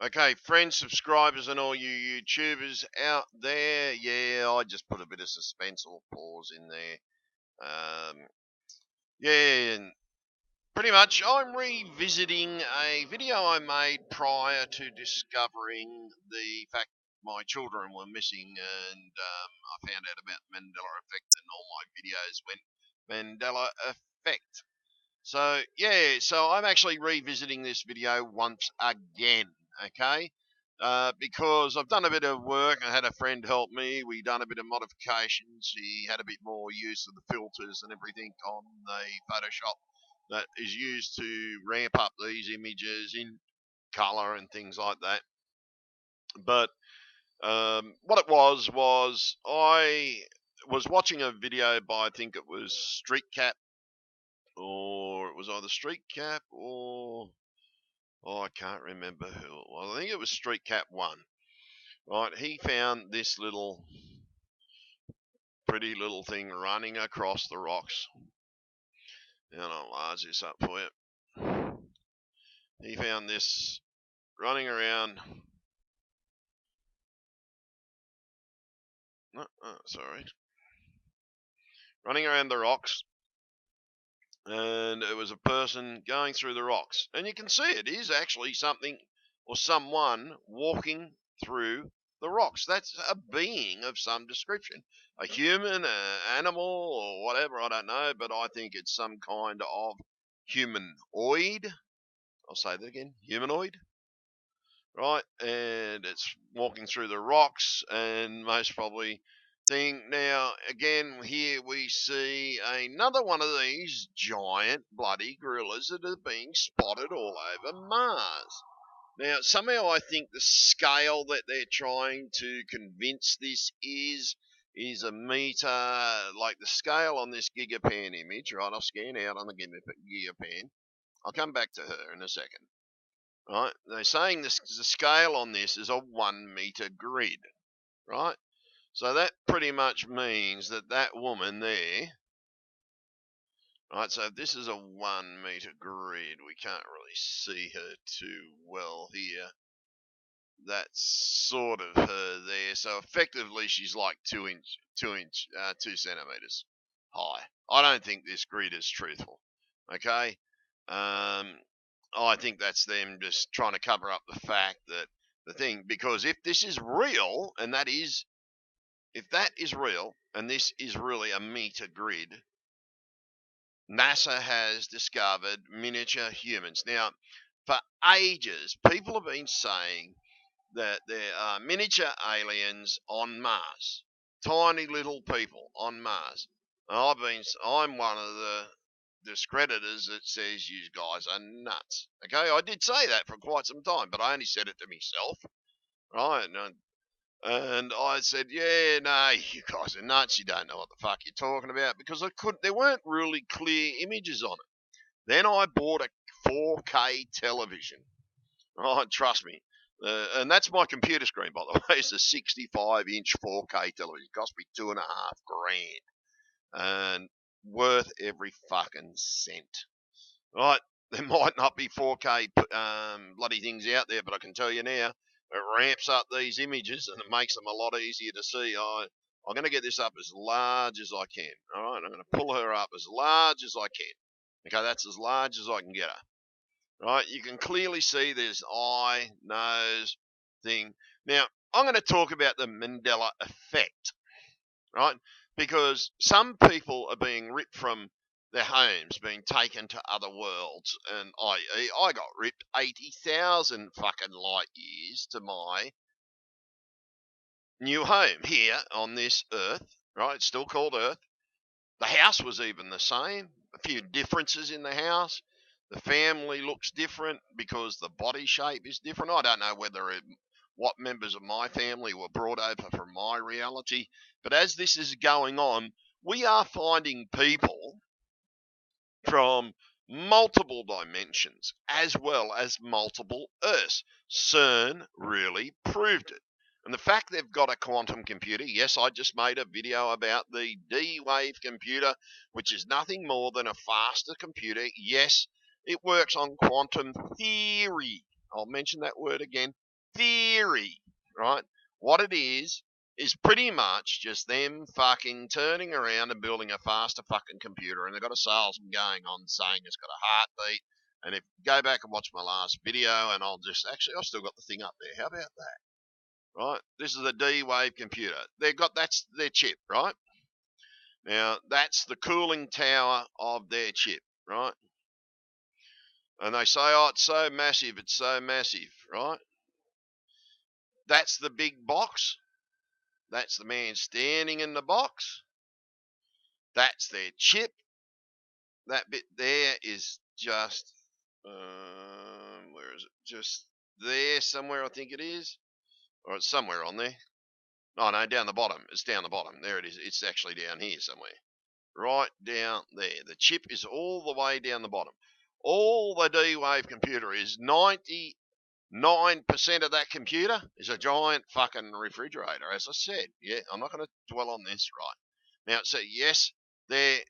Okay, friends, subscribers, and all you YouTubers out there. Yeah, I just put a bit of suspense or pause in there. Yeah, and pretty much I'm revisiting a video I made prior to discovering the fact my children were missing, and I found out about the Mandela effect, and all my videos went Mandela effect. So yeah, so I'm actually revisiting this video once again, okay? Because I've done a bit of work. I had a friend help me. We done a bit of modifications. He had a bit more use of the filters and everything on the Photoshop that is used to ramp up these images in color and things like that. But what it was I was watching a video by, I think it was Street Cat, or it was either Street Cap or, oh, I can't remember who it was. I think it was Street Cap 1. Right, he found this little pretty little thing running across the rocks. And I'll enlarge this up for you. He found this running around. Sorry, running around the rocks, and it was a person going through the rocks, and you can see it is actually something or someone walking through the rocks. That's a being of some description, a human, an animal, or whatever, I don't know, but I think it's some kind of humanoid. I'll say that again, humanoid, right? And it's walking through the rocks, and most probably thing. Now, again, here we see another one of these giant bloody gorillas that are being spotted all over Mars. Now, somehow I think the scale that they're trying to convince this is a meter, like the scale on this gigapan image, right? I'll scan out on the gigapan. I'll come back to her in a second. Right? They're saying this, the scale on this is a 1 meter grid, right? So that pretty much means that that woman there, right? So if this is a 1 meter grid, we can't really see her too well here. That's sort of her there. So effectively, she's like 2 centimeters high. I don't think this grid is truthful. Okay. I think that's them just trying to cover up the fact that the thing, because if this is real, and that is, if that is real, and this is really a meter grid, NASA has discovered miniature humans. Now, for ages, people have been saying that there are miniature aliens on Mars, tiny little people on Mars. And I'm one of the discreditors that says you guys are nuts. Okay, I did say that for quite some time, but I only said it to myself, right? And I said, yeah, no, you guys are nuts. You don't know what the fuck you're talking about, because there weren't really clear images on it. Then I bought a 4K television. Oh, trust me. And that's my computer screen, by the way. It's a 65-inch 4K television. It cost me $2.5 grand, and worth every fucking cent. Right? There might not be 4K bloody things out there, but I can tell you now, it ramps up these images and it makes them a lot easier to see. I'm going to get this up as large as I can. All right, I'm going to pull her up as large as I can. Okay, that's as large as I can get her. Right, you can clearly see there's eye, nose, thing. Now, I'm going to talk about the Mandela effect, right? Because some people are being ripped from their homes, being taken to other worlds, and I got ripped 80,000 fucking light years to my new home here on this Earth, right? It's still called Earth. The house was even the same. A few differences in the house. The family looks different because the body shape is different. I don't know what members of my family were brought over from my reality, but as this is going on, we are finding people from multiple dimensions as well as multiple Earths. CERN really proved it. And the fact they've got a quantum computer, yes, I just made a video about the D-Wave computer, which is nothing more than a faster computer. Yes, it works on quantum theory. I'll mention that word again, theory, right? What it is pretty much just them fucking turning around and building a faster fucking computer, and they've got a salesman going on saying it's got a heartbeat. And if you go back and watch my last video, and I've still got the thing up there. How about that? Right? This is a D-Wave computer. That's their chip, right? Now, that's the cooling tower of their chip, right? And they say, oh, it's so massive, right? That's the big box. That's the man standing in the box. That's their chip. That bit there is just, where is it? Just there somewhere, I think it is. Or it's somewhere on there. No, down the bottom. It's down the bottom. There it is. It's actually down here somewhere. Right down there. The chip is all the way down the bottom. All the D-Wave computer is 99% of that computer is a giant fucking refrigerator, as I said. Yeah, I'm not going to dwell on this, right? Now, so yes, they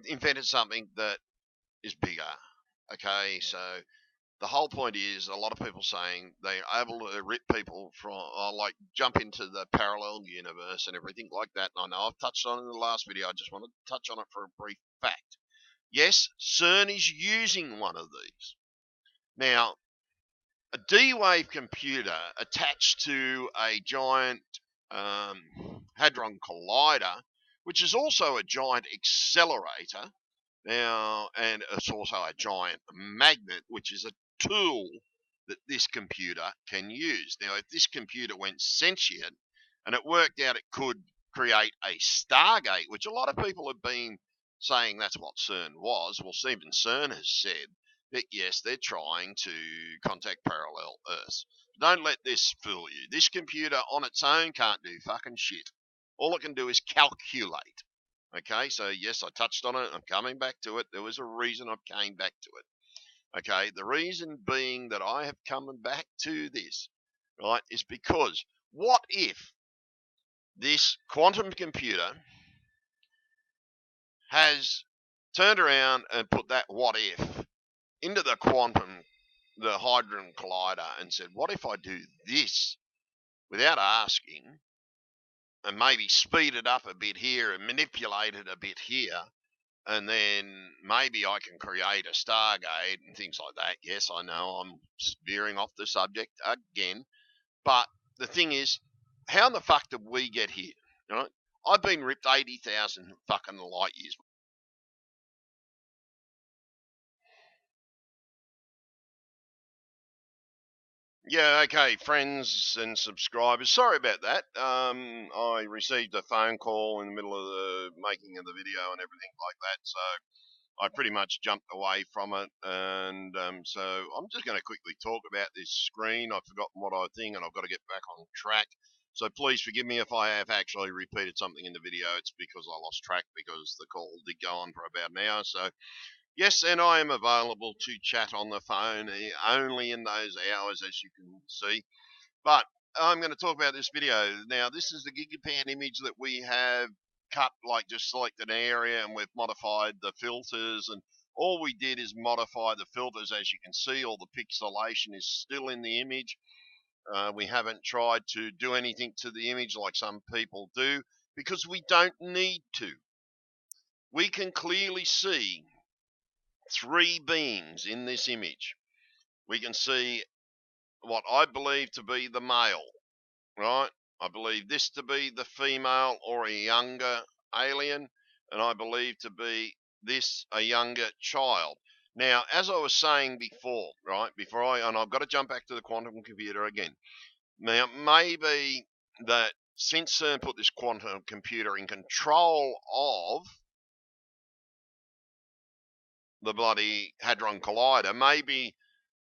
invented something that is bigger. Okay, so the whole point is a lot of people saying they're able to rip people from, like, jump into the parallel universe and everything like that. And I know I've touched on it in the last video. I just want to touch on it for a brief fact. Yes, CERN is using one of these. Now, a D-Wave computer attached to a giant hadron collider, which is also a giant accelerator. Now, and it's also a giant magnet, which is a tool that this computer can use. Now, if this computer went sentient and it worked out it could create a Stargate, which a lot of people have been saying that's what CERN was. Well, even CERN has said that, yes, they're trying to contact parallel Earths. Don't let this fool you. This computer on its own can't do fucking shit. All it can do is calculate. Okay, so yes, I touched on it. I'm coming back to it. There was a reason I came back to it. Okay, the reason being that I have come back to this, right, is because what if this quantum computer has turned around and put that what if into the hadron collider and said, what if I do this without asking, and maybe speed it up a bit here and manipulate it a bit here, and then maybe I can create a Stargate and things like that. Yes, I know I'm veering off the subject again, but the thing is, how in the fuck did we get here? Right? I've been ripped 80,000 fucking light years. Yeah, okay, friends and subscribers. Sorry about that. I received a phone call in the middle of the making of the video and everything like that, so I pretty much jumped away from it. And so I'm just going to quickly talk about this screen. I've forgotten what I think, and I've got to get back on track. So please forgive me if I have actually repeated something in the video. It's because I lost track because the call did go on for about an hour. So yes, and I am available to chat on the phone only in those hours, as you can see. But I'm going to talk about this video. Now, this is the gigapan image that we have cut, like just selected an area, and we've modified the filters. And all we did is modify the filters. As you can see, all the pixelation is still in the image. We haven't tried to do anything to the image like some people do, because we don't need to. We can clearly see three beings in this image. We can see what I believe to be the male, right? I believe this to be the female or a younger alien, and I believe to be this a younger child. Now, as I was saying before, right, and I've got to jump back to the quantum computer again. Now, maybe that since CERN put this quantum computer in control of the bloody Hadron Collider, maybe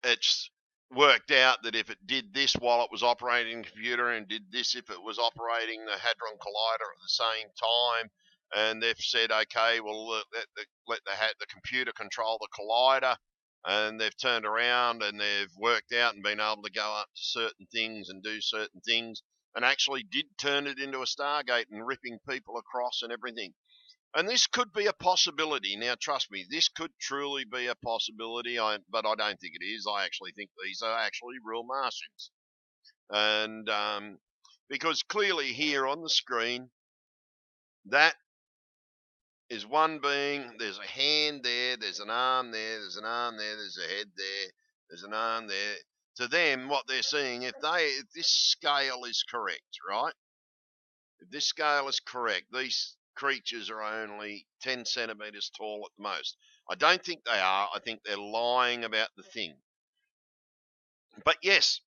it's worked out that if it did this while it was operating the computer and did this if it was operating the Hadron Collider at the same time, and they've said, okay, well, let the computer control the collider, and they've turned around and they've worked out and been able to go up to certain things and do certain things, and actually did turn it into a Stargate and ripping people across and everything. And this could be a possibility. Now, trust me, this could truly be a possibility, but I don't think it is. I actually think these are actually real Martians. And because clearly here on the screen, that is one being. There's a hand there, there's an arm there, there's an arm there, there's a head there, there's an arm there. To them, what they're seeing, if this scale is correct, right? If this scale is correct, these creatures are only 10 centimeters tall at the most. I don't think they are. I think they're lying about the thing. But yes,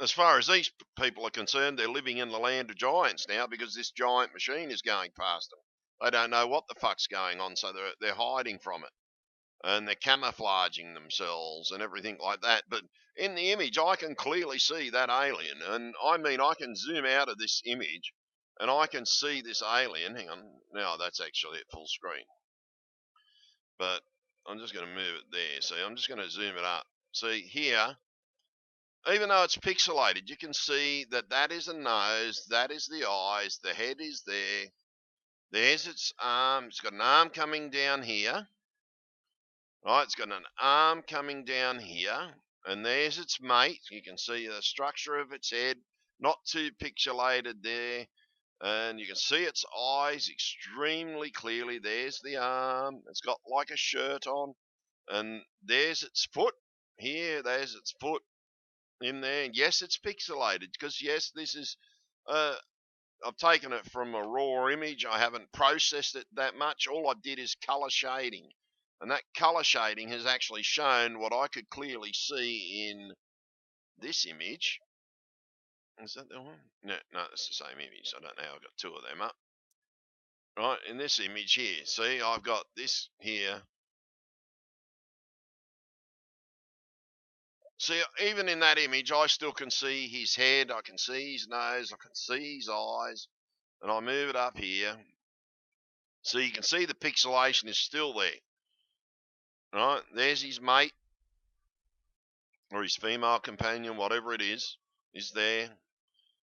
as far as these people are concerned, they're living in the land of giants now because this giant machine is going past them. They don't know what the fuck's going on, so they're hiding from it. And they're camouflaging themselves and everything like that. But in the image, I can clearly see that alien. And I mean, I can zoom out of this image and I can see this alien. Hang on. Now that's actually at full screen. But I'm just going to move it there. See, I'm just going to zoom it up. See, here, even though it's pixelated, you can see that that is a nose, that is the eyes, the head is there. There's its arm. It's got an arm coming down here. Right, it's got an arm coming down here, and there's its mate. You can see the structure of its head, not too pixelated there. And you can see its eyes extremely clearly. There's the arm. It's got like a shirt on. And there's its foot here. There's its foot in there. And yes, it's pixelated because, yes, this is... I've taken it from a raw image. I haven't processed it that much. All I did is color shading. And that color shading has actually shown what I could clearly see in this image. Is that the one? No, it's the same image. I don't know. I've got two of them up. Right, in this image here. See, I've got this here. See, even in that image, I still can see his head. I can see his nose. I can see his eyes. And I move it up here. So you can see the pixelation is still there. Right, there's his mate. Or his female companion, whatever it is there.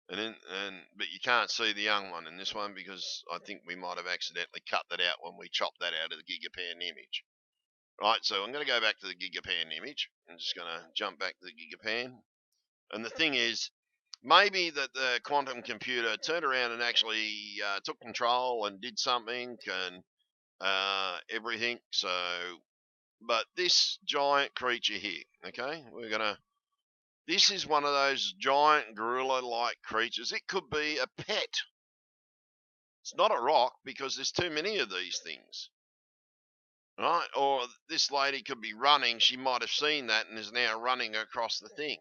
But you can't see the young one in this one because I think we might have accidentally cut that out when we chopped that out of the gigapan image. Right, so I'm going to go back to the gigapan image. I'm just going to jump back to the gigapan. And the thing is, maybe that the quantum computer turned around and actually took control and did something and everything. So, but this giant creature here, okay, this is one of those giant gorilla-like creatures. It could be a pet. It's not a rock because there's too many of these things. Right? Or this lady could be running. She might have seen that and is now running across the thing.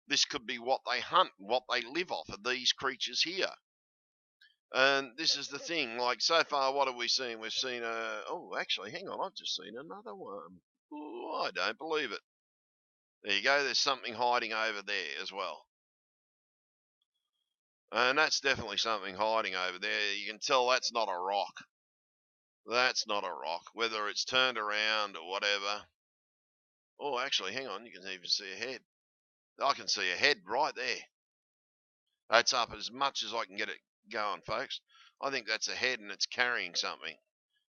This could be what they hunt, what they live off of these creatures here. And this is the thing. Like, so far, what have we seen? We've seen actually, hang on. I've just seen another one. Ooh, I don't believe it. There you go. There's something hiding over there as well. And that's definitely something hiding over there. You can tell that's not a rock. That's not a rock, whether it's turned around or whatever. Oh, actually, hang on. You can even see a head. I can see a head right there. That's up as much as I can get it going, folks. I think that's a head and it's carrying something.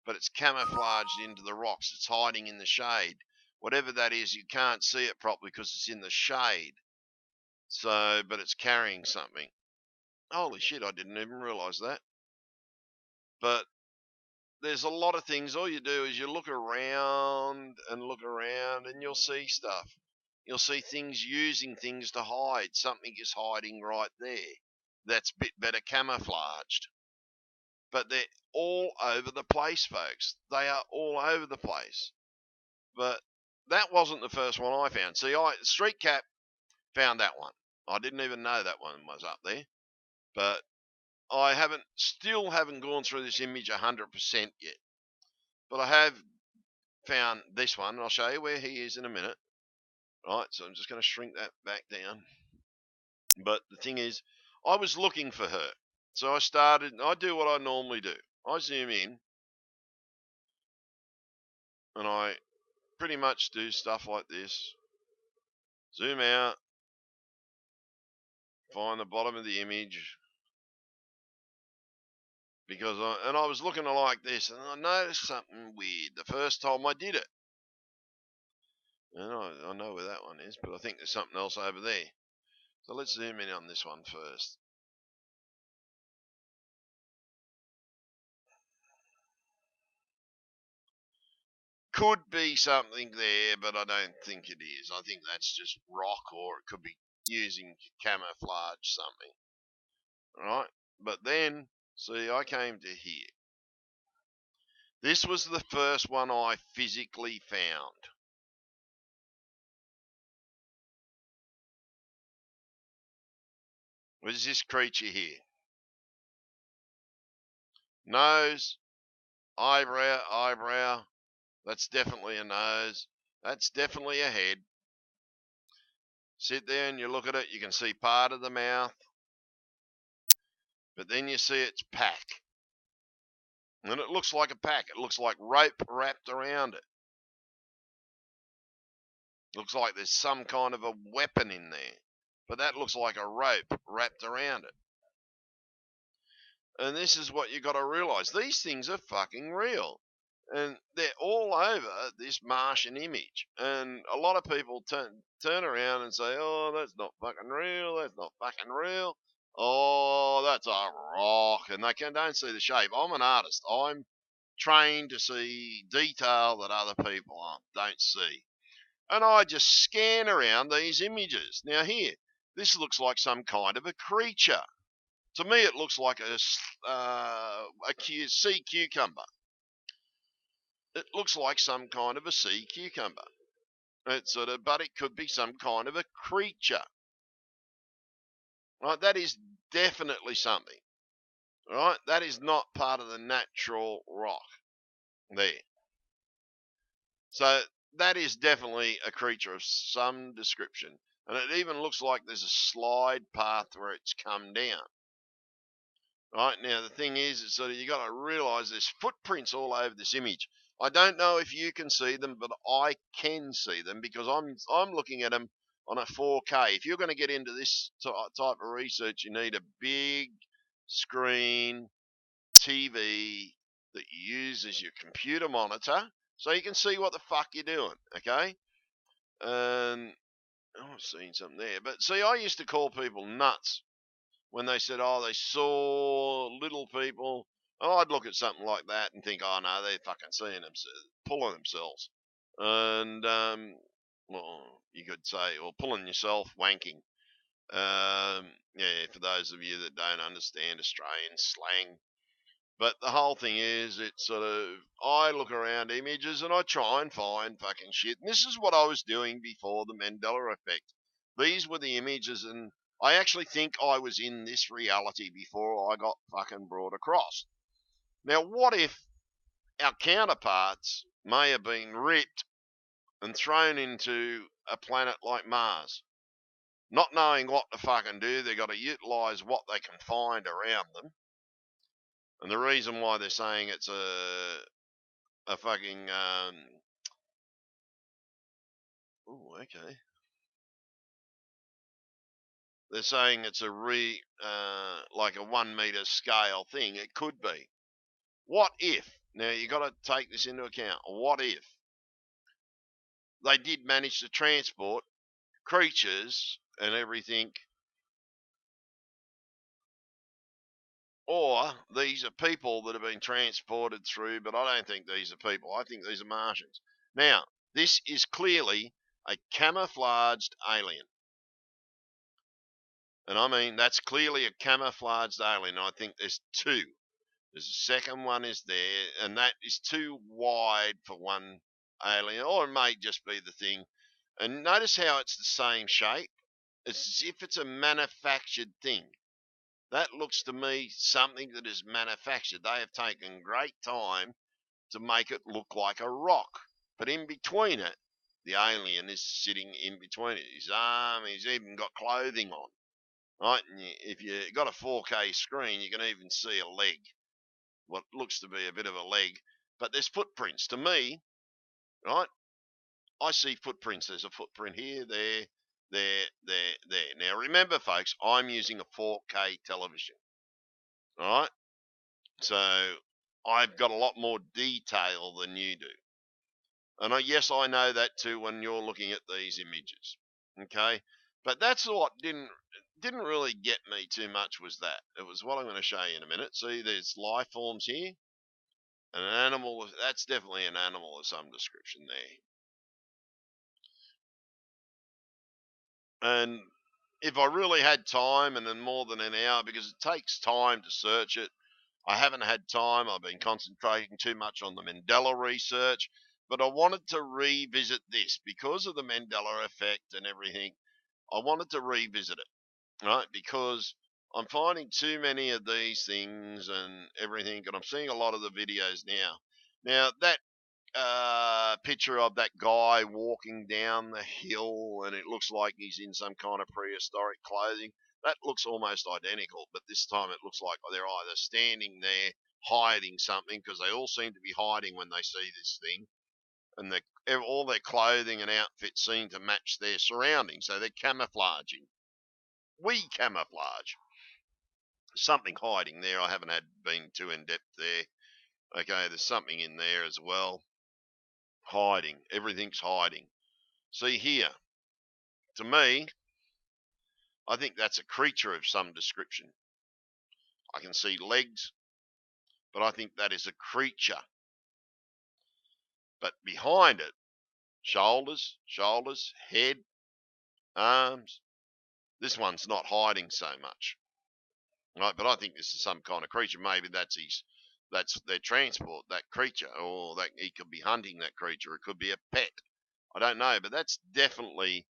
But it's camouflaged into the rocks. It's hiding in the shade. Whatever that is, you can't see it properly because it's in the shade. So, but it's carrying something. Holy shit, I didn't even realize that. But there's a lot of things. All you do is you look around and you'll see stuff. You'll see things using things to hide. Something is hiding right there. That's a bit better camouflaged. But they're all over the place, folks. They are all over the place. But that wasn't the first one I found. See, Street Cat found that one. I didn't even know that one was up there. But I still haven't gone through this image 100% yet. But I have found this one, and I'll show you where he is in a minute. Right, so I'm just going to shrink that back down. But the thing is, I was looking for her. So I do what I normally do. I zoom in, and I pretty much do stuff like this. Zoom out, find the bottom of the image. Because I was looking like this, and I noticed something weird the first time I did it. And I know where that one is, but I think there's something else over there. So let's zoom in on this one first. Could be something there, but I don't think it is. I think that's just rock, or it could be using camouflage something. Right? But then, see, I came to here. This was the first one I physically found. What is this creature here? Nose, eyebrow. That's definitely a nose. That's definitely a head. Sit there and you look at it, you can see part of the mouth, but then you see its pack. And it looks like a pack. It looks like rope wrapped around it. Looks like there's some kind of a weapon in there. But that looks like a rope wrapped around it. And this is what you got to realize. These things are fucking real. And they're all over this Martian image. And a lot of people turn around and say, oh, that's not fucking real. That's not fucking real. Oh, that's a rock. And don't see the shape. I'm an artist. I'm trained to see detail that other people don't see. And I just scan around these images. Now here, this looks like some kind of a creature. To me, it looks like a sea cucumber. It looks like some kind of a sea cucumber. But it could be some kind of a creature. Right, that is definitely something. Right, that is not part of the natural rock there. So that is definitely a creature of some description. And it even looks like there's a slide path where it's come down. Right, now the thing is that you got to realize there's footprints all over this image. I don't know if you can see them, but I can see them because I'm looking at them on a 4K. If you're going to get into this type of research, you need a big screen TV that you use as your computer monitor so you can see what the fuck you're doing, okay? And I've seen something there. But see, I used to call people nuts when they said, oh, they saw little people. Oh, I'd look at something like that and think, oh, no, they're fucking seeing themselves, pulling themselves. And, well, you could say, or pulling yourself, wanking. Yeah, for those of you that don't understand Australian slang. But the whole thing is, it's sort of, I look around images and I try and find fucking shit. And this is what I was doing before the Mandela effect. These were the images, and I actually think I was in this reality before I got fucking brought across. Now, what if our counterparts may have been ripped and thrown into a planet like Mars? Not knowing what to fucking do, they've got to utilise what they can find around them. And the reason why they're saying it's a fucking oh, okay. They're saying it's a like a 1 meter scale thing. It could be. What if? Now you got to take this into account. What if they did manage to transport creatures and everything, or these are people that have been transported through? But I don't think these are people. I think these are Martians. Now this is clearly a camouflaged alien. And I mean, that's clearly a camouflaged alien. I think there's two. There's a second one is there, and that is too wide for one alien, or it may just be the thing. And notice how it's the same shape. It's as if it's a manufactured thing. That looks to me something that is manufactured. They have taken great time to make it look like a rock. But in between it, the alien is sitting in between it. His arm, he's even got clothing on. Right, and if you got a 4K screen, you can even see a leg, what looks to be a bit of a leg. But there's footprints. To me, right, I see footprints. There's a footprint here, there. Now remember, folks, I'm using a 4K television. All right, so I've got a lot more detail than you do. And yes, I know that too when you're looking at these images. Okay, But that's what didn't really get me too much was that. It was what I'm going to show you in a minute. See, there's life forms here. And an animal, that's definitely an animal of some description there. And if I really had time and then more than an hour, because it takes time to search it, I haven't had time. I've been concentrating too much on the Mandela research, but I wanted to revisit this because of the Mandela effect and everything. I wanted to revisit it, right? Because I'm finding too many of these things and everything, and I'm seeing a lot of the videos now. Now, that picture of that guy walking down the hill, and it looks like he's in some kind of prehistoric clothing. That looks almost identical, but this time it looks like they're either standing there hiding something, because they all seem to be hiding when they see this thing, and all their clothing and outfits seem to match their surroundings, so they're camouflaging. We camouflage. Something hiding there. I haven't had been too in depth there. Okay, there's something in there as well. Hiding. Everything's hiding. See here, to me, I think that's a creature of some description. I can see legs, but I think that is a creature. But behind it, shoulders, head, arms. This one's not hiding so much, right? But I think this is some kind of creature. Maybe that's their transport, that creature, or that he could be hunting that creature. It could be a pet. I don't know, but that's definitely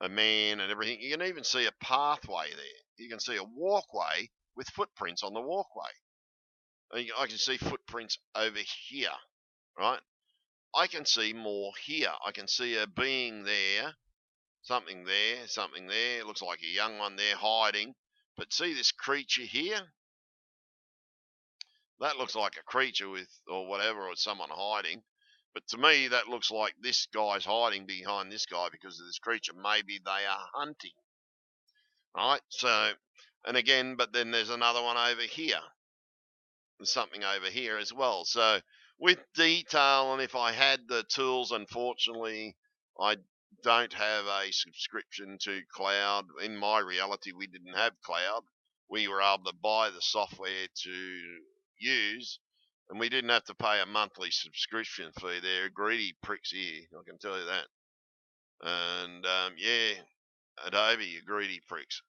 a man and everything. You can even see a pathway there. You can see a walkway with footprints on the walkway. I can see footprints over here, right? I can see more here. I can see a being there, something there, something there. It looks like a young one there hiding. But see this creature here? That looks like a creature with, or whatever, or someone hiding. But to me, that looks like this guy's hiding behind this guy because of this creature. Maybe they are hunting, right? So, and again, but then there's another one over here. There's something over here as well. So, with detail, and if I had the tools, unfortunately, I don't have a subscription to cloud. In my reality, we didn't have cloud. We were able to buy the software to use, and we didn't have to pay a monthly subscription fee. They're greedy pricks here, I can tell you that. And yeah, Adobe, you greedy pricks.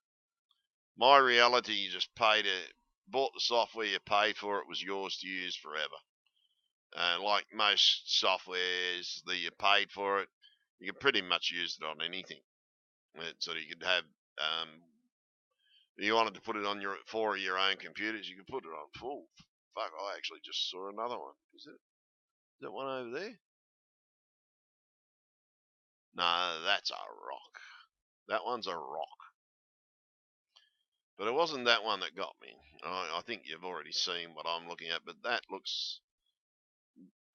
My reality, you just paid it, bought the software, you paid for it, was yours to use forever. Like most softwares that you paid for it, you can pretty much use it on anything. So you could have, if you wanted to put it on your four of your own computers, you could put it on full. Fuck, I actually just saw another one. Is that one over there? No, that's a rock. That one's a rock. But it wasn't that one that got me. I think you've already seen what I'm looking at, but that looks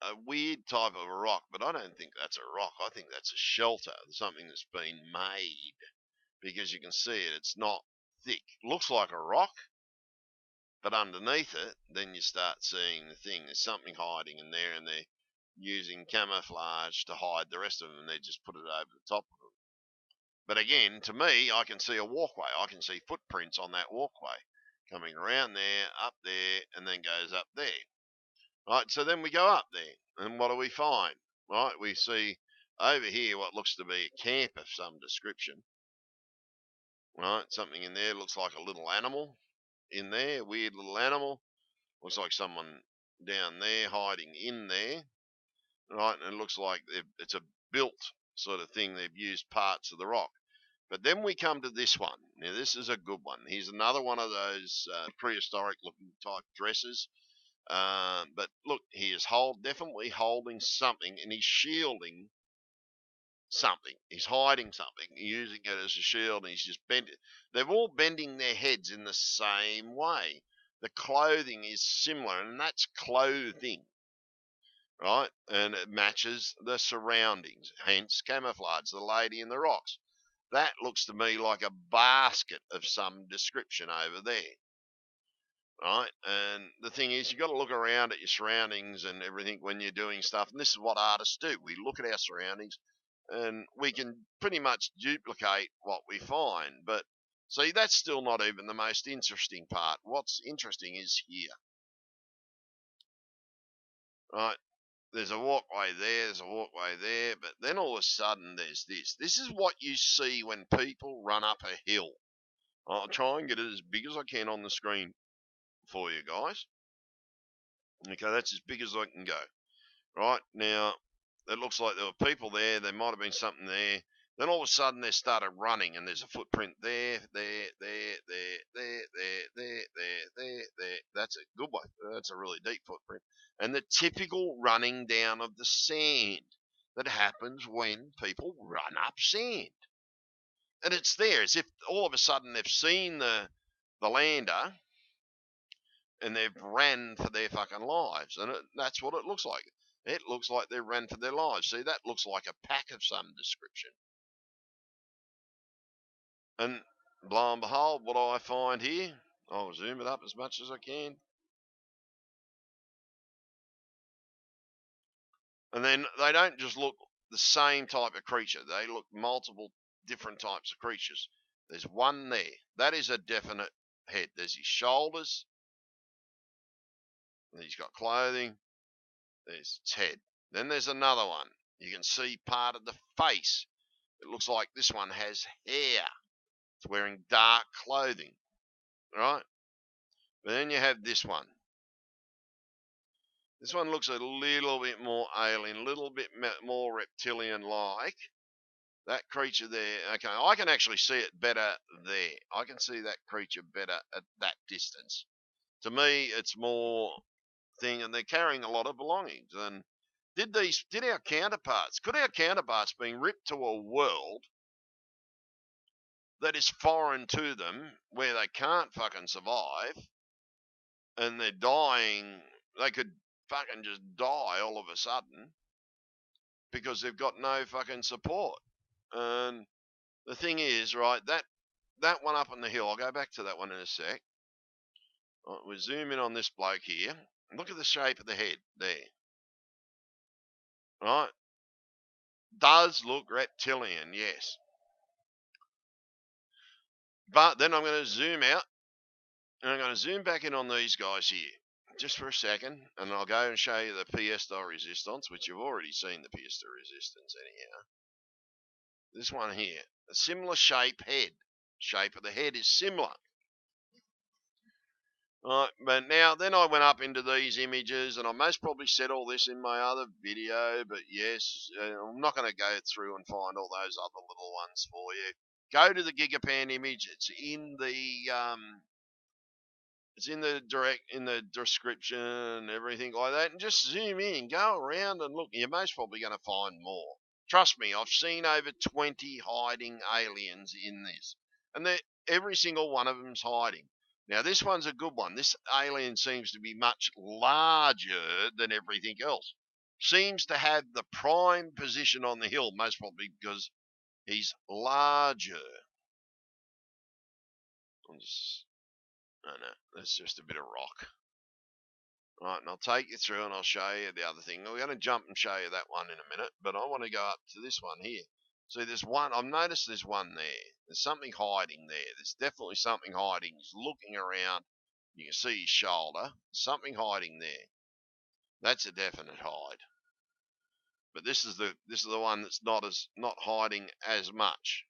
a weird type of a rock, but I don't think that's a rock. I think that's a shelter, something that's been made, because you can see it. It's not thick. Looks like a rock, but underneath it, then you start seeing the thing. There's something hiding in there, and they're using camouflage to hide the rest of them, and they just put it over the top of them. But again, to me, I can see a walkway. I can see footprints on that walkway coming around there, up there, and then goes up there. Right, so then we go up there, and what do we find? Right, we see over here what looks to be a camp of some description. Right, something in there looks like a little animal in there, weird little animal. Looks like someone down there hiding in there. Right, and it looks like it's a built sort of thing. They've used parts of the rock. But then we come to this one. Now, this is a good one. Here's another one of those prehistoric looking type dresses. But look, he is definitely holding something, and he's shielding something. He's hiding something, using it as a shield, and he's just bending. They're all bending their heads in the same way. The clothing is similar, and that's clothing, right? And it matches the surroundings, hence camouflage, the lady in the rocks. That looks to me like a basket of some description over there, right? And the thing is, you've got to look around at your surroundings and everything when you're doing stuff. And this is what artists do. We look at our surroundings and we can pretty much duplicate what we find. But see, that's still not even the most interesting part. What's interesting is here, right? There's a walkway there, there's a walkway there, but then all of a sudden there's this. This is what you see when people run up a hill. I'll try and get it as big as I can on the screen for you guys. Okay, that's as big as I can go. Right, now, it looks like there were people there. There might have been something there. Then all of a sudden they started running, and there's a footprint there, there, there, there, there, there, there, there, there. That's a good one. That's a really deep footprint. And the typical running down of the sand that happens when people run up sand. And it's there as if all of a sudden they've seen the lander and they've ran for their fucking lives. And that's what it looks like. It looks like they ran for their lives. See, that looks like a pack of some description. And lo and behold, what do I find here? I'll zoom it up as much as I can. And then they don't just look the same type of creature. They look multiple different types of creatures. There's one there. That is a definite head. There's his shoulders. He's got clothing. There's his head. Then there's another one. You can see part of the face. It looks like this one has hair. It's wearing dark clothing, right? But then you have this one. This one looks a little bit more alien, a little bit more reptilian-like. That creature there, okay, I can actually see it better there. I can see that creature better at that distance. To me, it's more thing, and they're carrying a lot of belongings. And could our counterparts being ripped to a world that is foreign to them, where they can't fucking survive, and they're dying, they could fucking just die all of a sudden because they've got no fucking support. And the thing is, right, that one up on the hill, I'll go back to that one in a sec. Right, we zoom in on this bloke here. Look at the shape of the head there. Right? Does look reptilian, yes. But then I'm going to zoom out, and I'm going to zoom back in on these guys here just for a second, and I'll go and show you the pièce de résistance, which you've already seen the pièce de résistance anyhow. This one here, a similar shape head. Shape of the head is similar. Right, but now then I went up into these images, and I most probably said all this in my other video, but yes, I'm not going to go through and find all those other little ones for you. Go to the Gigapan image. It's in the description and everything like that, and just zoom in, go around and look. You're most probably going to find more. Trust me, I've seen over 20 hiding aliens in this, and every single one of them's hiding. Now, this one's a good one. This alien seems to be much larger than everything else. Seems to have the prime position on the hill, most probably because he's larger. No, that's just a bit of rock. Right, and I'll take you through and I'll show you the other thing. We're going to jump and show you that one in a minute, but I want to go up to this one here. See, there's one, I've noticed there's one there. There's something hiding there. There's definitely something hiding. He's looking around. You can see his shoulder. Something hiding there. That's a definite hide. But this is the one that's not hiding as much.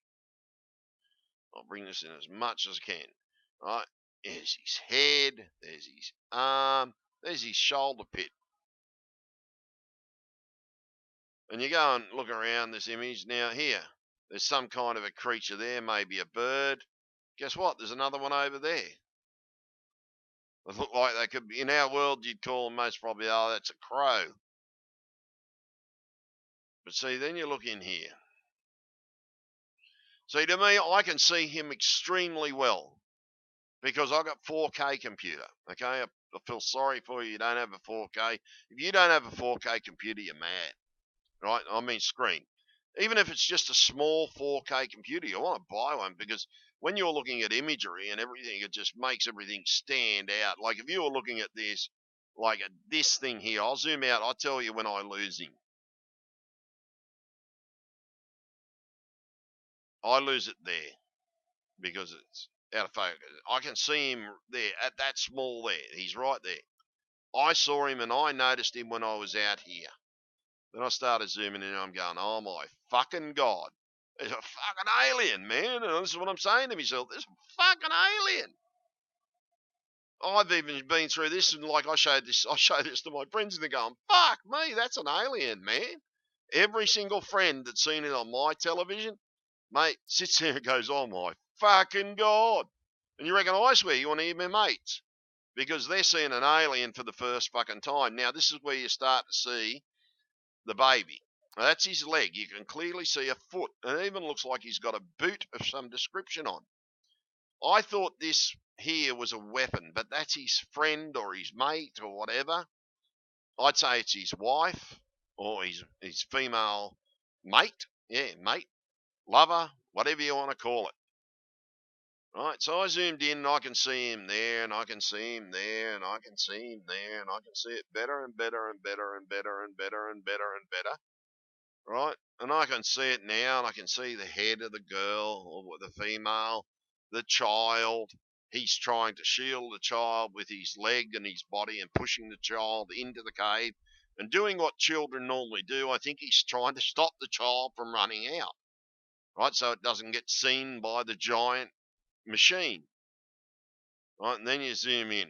I'll bring this in as much as I can. Right, there's his head. There's his arm. There's his shoulder pit. And you go and look around this image. Now here, there's some kind of a creature there, maybe a bird. Guess what? There's another one over there. They look like they could be, in our world, you'd call them most probably, oh, that's a crow. But see, then you look in here. See, to me, I can see him extremely well because I've got 4K computer. Okay, I feel sorry for you. You don't have a 4K. If you don't have a 4K computer, you're mad. Right? I mean, screen. Even if it's just a small 4K computer, you want to buy one because when you're looking at imagery and everything, it just makes everything stand out. Like if you were looking at this, like this thing here, I'll zoom out. I'll tell you when I lose him. I lose it there because it's out of focus. I can see him there at that small there. He's right there. I saw him and I noticed him when I was out here. Then I started zooming in and I'm going, oh my fucking God. There's a fucking alien, man. And this is what I'm saying to myself. There's a fucking alien. I've even been through this and like I showed this to my friends and they're going, fuck me, that's an alien, man. Every single friend that's seen it on my television, mate, sits there and goes, oh my fucking God. And you reckon I swear you want to hear my mates? Because they're seeing an alien for the first fucking time. Now, this is where you start to see the baby. Now, that's his leg. You can clearly see a foot. And it even looks like he's got a boot of some description on. I thought this here was a weapon, but that's his friend or his mate or whatever. I'd say it's his wife or his female mate. Yeah, mate, lover, whatever you want to call it. Right, so I zoomed in and I can see him there and I can see him there and I can see him there and I can see it better and better and better and better and better and better and better. Right, and I can see it now and I can see the head of the girl or the female, the child. He's trying to shield the child with his leg and his body and pushing the child into the cave and doing what children normally do. I think he's trying to stop the child from running out, right, so it doesn't get seen by the giant machine. Right, and then you zoom in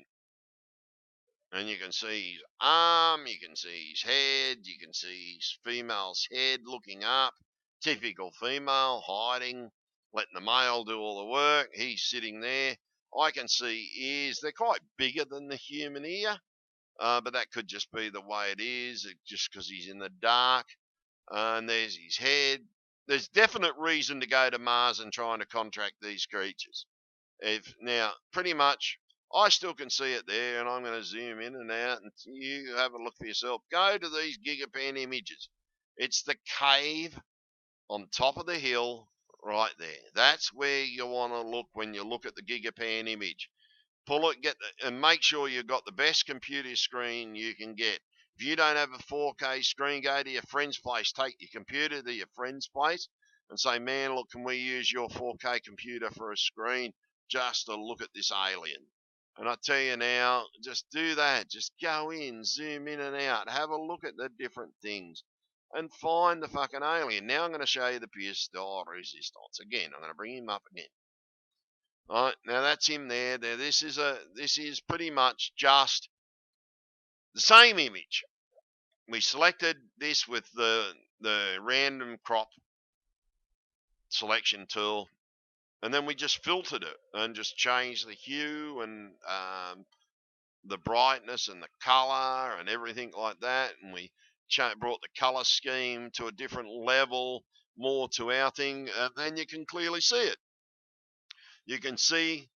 and you can see his arm, you can see his head, you can see his female's head looking up, typical female, hiding, letting the male do all the work. He's sitting there. I can see ears. They're quite bigger than the human ear, but that could just be the way it is, just because he's in the dark. And there's his head. There's definite reason to go to Mars and trying to contract these creatures. If now, pretty much, I still can see it there, and I'm going to zoom in and out, and you have a look for yourself. Go to these gigapan images. It's the cave on top of the hill right there. That's where you want to look when you look at the gigapan image. Pull it, and make sure you've got the best computer screen you can get. If you don't have a 4K screen, go to your friend's place. Take your computer to your friend's place and say, man, look, can we use your 4K computer for a screen just to look at this alien? And I tell you now, just do that. Just go in, zoom in and out, have a look at the different things and find the fucking alien. Now I'm going to show you the pistol resistance. Again, I'm going to bring him up again. All right, now that's him there. This is pretty much just the same image. We selected this with the random crop selection tool, and then we just filtered it and just changed the hue and the brightness and the color and everything like that. And we brought the color scheme to a different level, more to our thing, and then you can clearly see it. You can see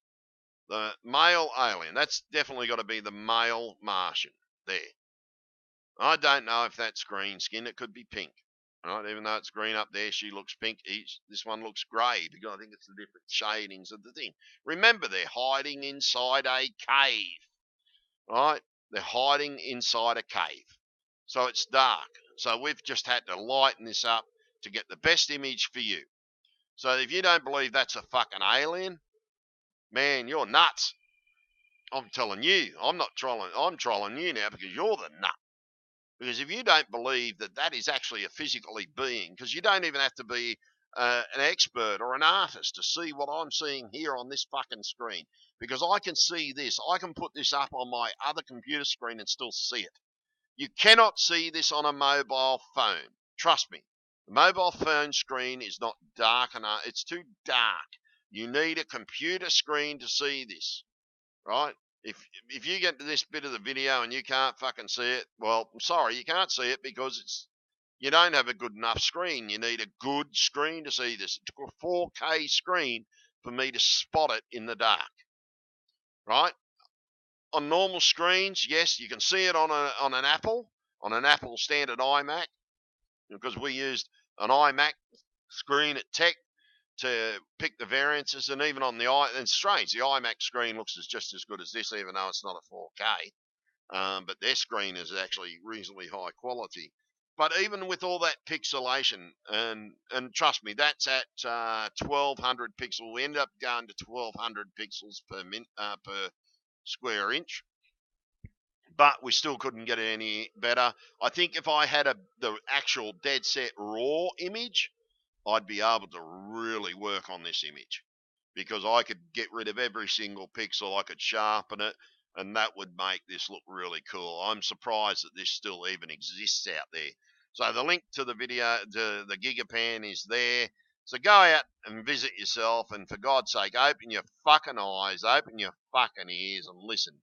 the male alien. That's definitely got to be the male Martian there. I don't know if that's green skin. It could be pink. Right? Even though it's green up there, she looks pink. This one looks grey because I think it's the different shadings of the thing. Remember, they're hiding inside a cave. Right? They're hiding inside a cave. So it's dark. So we've just had to lighten this up to get the best image for you. So if you don't believe that's a fucking alien, man, you're nuts. I'm telling you. I'm not trolling. I'm trolling you now because you're the nut. Because if you don't believe that that is actually a physically being, because you don't even have to be an expert or an artist to see what I'm seeing here on this fucking screen. Because I can see this. I can put this up on my other computer screen and still see it. You cannot see this on a mobile phone. Trust me. The mobile phone screen is not dark enough. It's too dark. You need a computer screen to see this, right? If you get to this bit of the video and you can't fucking see it, well, I'm sorry, you can't see it because you don't have a good enough screen. You need a good screen to see this. It took a 4K screen for me to spot it in the dark, right? On normal screens, yes, you can see it on an Apple standard iMac, because we used an iMac screen at Tech to pick the variances, and even on the it's strange, the iMac screen looks just as good as this, even though it's not a 4K. But their screen is actually reasonably high quality. But even with all that pixelation, and trust me, that's at 1200 pixels. We ended up going to 1200 pixels per square inch, but we still couldn't get it any better. I think if I had the actual dead set raw image, I'd be able to really work on this image, because I could get rid of every single pixel. I could sharpen it, and that would make this look really cool. I'm surprised that this still even exists out there. So the link to the video, to the Gigapan, is there. So go out and visit yourself, and for God's sake, open your fucking eyes, open your fucking ears, and listen,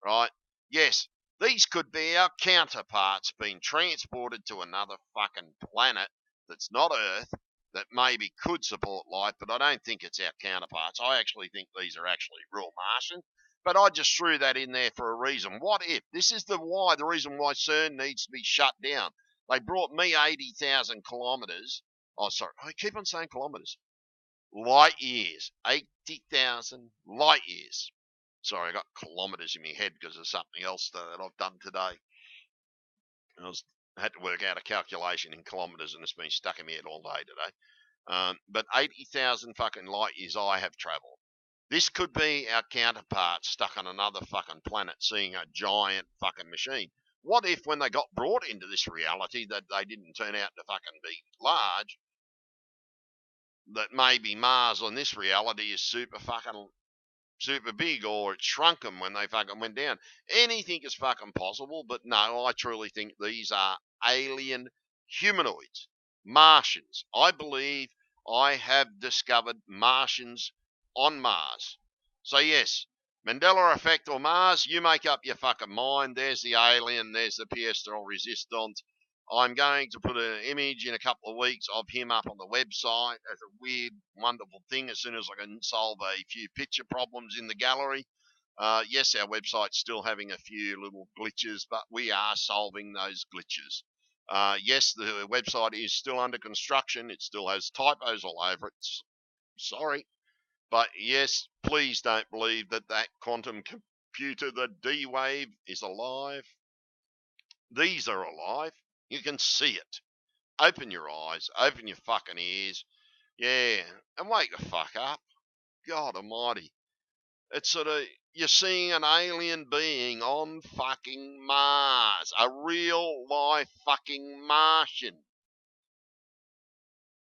right? Yes, these could be our counterparts being transported to another fucking planet that's not Earth, that maybe could support life, but I don't think it's our counterparts. I actually think these are actually real Martians. But I just threw that in there for a reason. What if? This is the reason why CERN needs to be shut down. They brought me 80,000 kilometres. Oh, sorry, I keep on saying kilometres. Light years. 80,000 light years. Sorry, I got kilometres in my head because of something else that I've done today. I had to work out a calculation in kilometres, and it's been stuck in my head all day today. But 80,000 fucking light years I have travelled. This could be our counterpart stuck on another fucking planet, seeing a giant fucking machine. What if, when they got brought into this reality, that they didn't turn out to fucking be large? That maybe Mars on this reality is super big, or it shrunk them when they fucking went down. Anything is fucking possible, but no, I truly think these are alien humanoids, Martians. I believe I have discovered Martians on Mars. So yes, Mandela effect or Mars, you make up your fucking mind. There's the alien, there's the pièce de résistance. I'm going to put an image in a couple of weeks of him up on the website as a weird, wonderful thing as soon as I can solve a few picture problems in the gallery. Yes, our website's still having a few little glitches, but we are solving those glitches. Yes, the website is still under construction. It still has typos all over it. Sorry. But yes, please don't believe that quantum computer, the D-Wave, is alive. These are alive. You can see it. Open your eyes, open your fucking ears. Yeah, and wake the fuck up. God almighty. It's sort of, you're seeing an alien being on fucking Mars. A real life fucking Martian.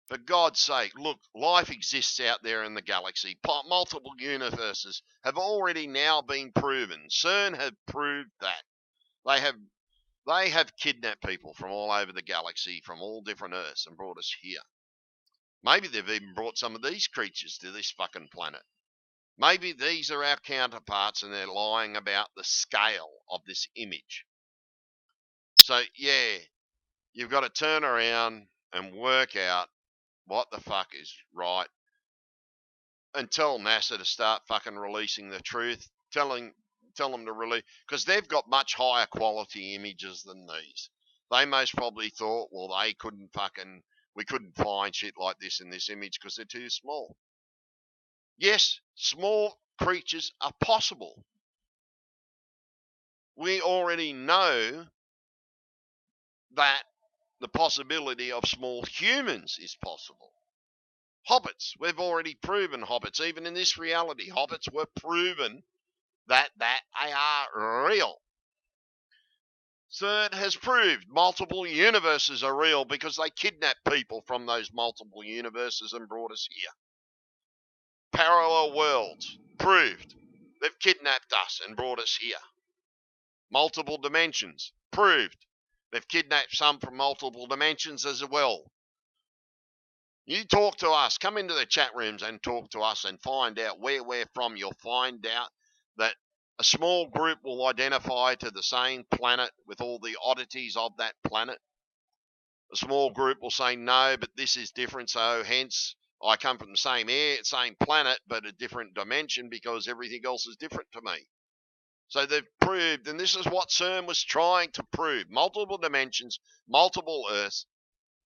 For God's sake, look, life exists out there in the galaxy. Multiple universes have already now been proven. CERN have proved that. They have kidnapped people from all over the galaxy, from all different Earths, and brought us here. Maybe they've even brought some of these creatures to this fucking planet. Maybe these are our counterparts, and they're lying about the scale of this image. So, yeah, you've got to turn around and work out what the fuck is right, and tell NASA to start fucking releasing the truth. Tell them to release, because they've got much higher quality images than these. They most probably thought, well, we couldn't find shit like this in this image because they're too small. Yes, small creatures are possible. We already know that the possibility of small humans is possible. Hobbits, we've already proven hobbits. Even in this reality, hobbits were proven that they are real. CERN has proved multiple universes are real because they kidnapped people from those multiple universes and brought us here. Parallel worlds, proved. They've kidnapped us and brought us here. Multiple dimensions, proved. They've kidnapped some from multiple dimensions as well. You talk to us, come into the chat rooms and talk to us and find out where we're from. You'll find out that a small group will identify to the same planet with all the oddities of that planet. A small group will say, no, but this is different, so hence I come from the same planet, but a different dimension because everything else is different to me. So they've proved, and this is what CERN was trying to prove, multiple dimensions, multiple Earths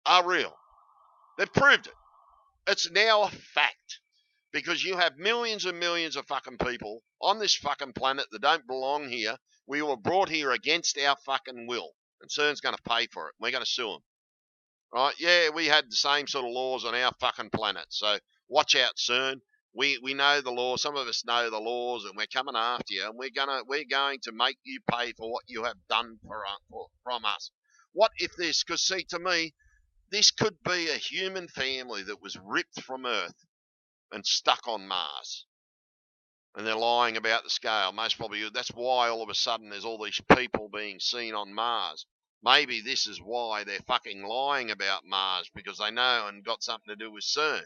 are real. They've proved it. It's now a fact. Because you have millions and millions of fucking people on this fucking planet that don't belong here. We were brought here against our fucking will. And CERN's going to pay for it. We're going to sue them. Right? Yeah, we had the same sort of laws on our fucking planet. So watch out, CERN. We know the law. Some of us know the laws, and we're coming after you. And we're going to make you pay for what you have done from us. What if this? Because see, to me, this could be a human family that was ripped from Earth and stuck on Mars. And they're lying about the scale. Most probably that's why all of a sudden there's all these people being seen on Mars. Maybe this is why they're fucking lying about Mars, because they know and got something to do with CERN.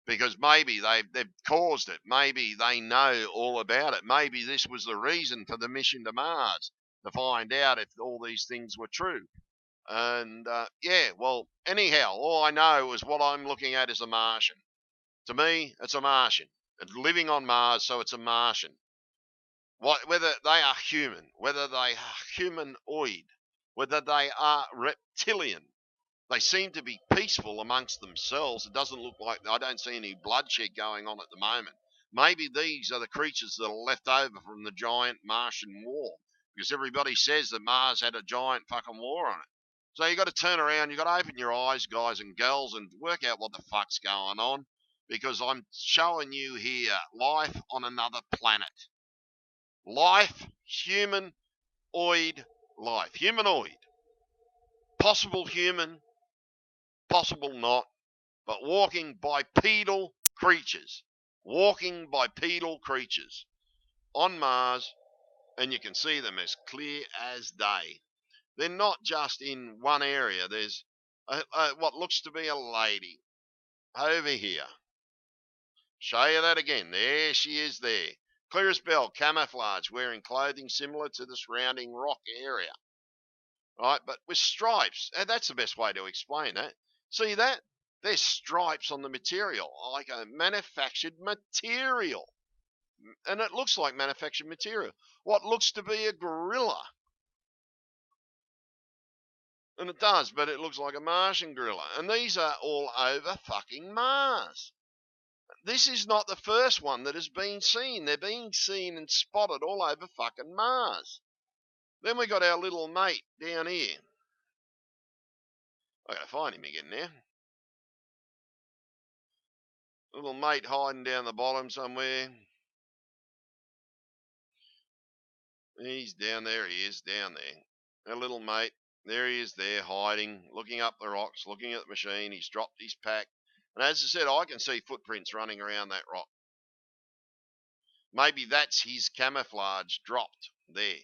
Because maybe they've caused it. Maybe they know all about it. Maybe this was the reason for the mission to Mars, to find out if all these things were true. And yeah, well, anyhow, all I know is what I'm looking at is a Martian. To me, it's a Martian. It's living on Mars, so it's a Martian. Whether they are human, whether they are humanoid, whether they are reptilian, they seem to be peaceful amongst themselves. It doesn't look like, I don't see any bloodshed going on at the moment. Maybe these are the creatures that are left over from the giant Martian war, because everybody says that Mars had a giant fucking war on it. So you got to turn around, you got to open your eyes, guys and girls, and work out what the fuck's going on, because I'm showing you here life on another planet. Life, humanoid life, humanoid. Possible human, possible not, but walking bipedal creatures. Walking bipedal creatures on Mars, and you can see them as clear as day. They're not just in one area. There's what looks to be a lady over here. Show you that again. There she is there. Clear as bell, camouflage, wearing clothing similar to the surrounding rock area. Right, but with stripes. And that's the best way to explain that. See that? There's stripes on the material, like a manufactured material. And it looks like manufactured material. What looks to be a gorilla. And it does, but it looks like a Martian gorilla. And these are all over fucking Mars. This is not the first one that has been seen. They're being seen and spotted all over fucking Mars. Then we got our little mate down here. I gotta find him again now. Little mate hiding down the bottom somewhere. He's down there. He is down there. Our little mate. There he is there hiding, looking up the rocks, looking at the machine. He's dropped his pack. And as I said, I can see footprints running around that rock. Maybe that's his camouflage dropped there.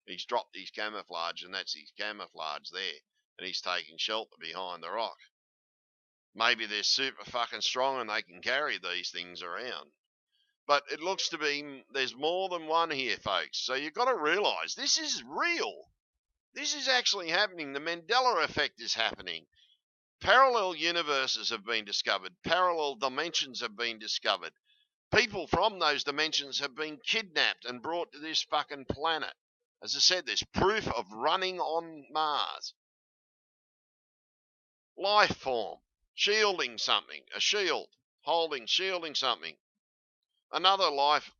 He's dropped his camouflage, and that's his camouflage there. And he's taking shelter behind the rock. Maybe they're super fucking strong and they can carry these things around. But it looks to be there's more than one here, folks. So you've got to realise this is real. This is actually happening. The Mandela effect is happening. Parallel universes have been discovered. Parallel dimensions have been discovered. People from those dimensions have been kidnapped and brought to this fucking planet. As I said, there's proof of running on Mars. Life form, shielding something, a shield, shielding something. Another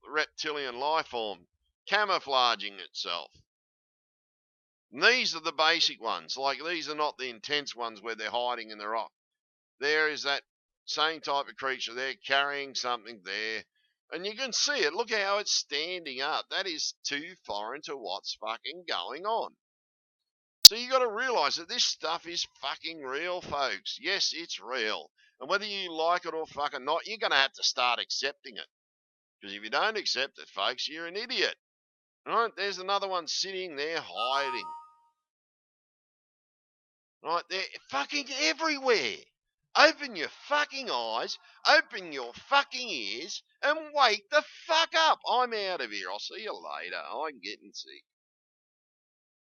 reptilian life form, camouflaging itself. And these are the basic ones. Like, these are not the intense ones where they're hiding in the rock. There is that same type of creature there carrying something there. And you can see it. Look how it's standing up. That is too foreign to what's fucking going on. So you got to realise that this stuff is fucking real, folks. Yes, it's real. And whether you like it or fucking not, you're going to have to start accepting it. Because if you don't accept it, folks, you're an idiot. Right? There's another one sitting there hiding. Right? They're fucking everywhere. Open your fucking eyes, open your fucking ears, and wake the fuck up. I'm out of here. I'll see you later. I'm getting sick.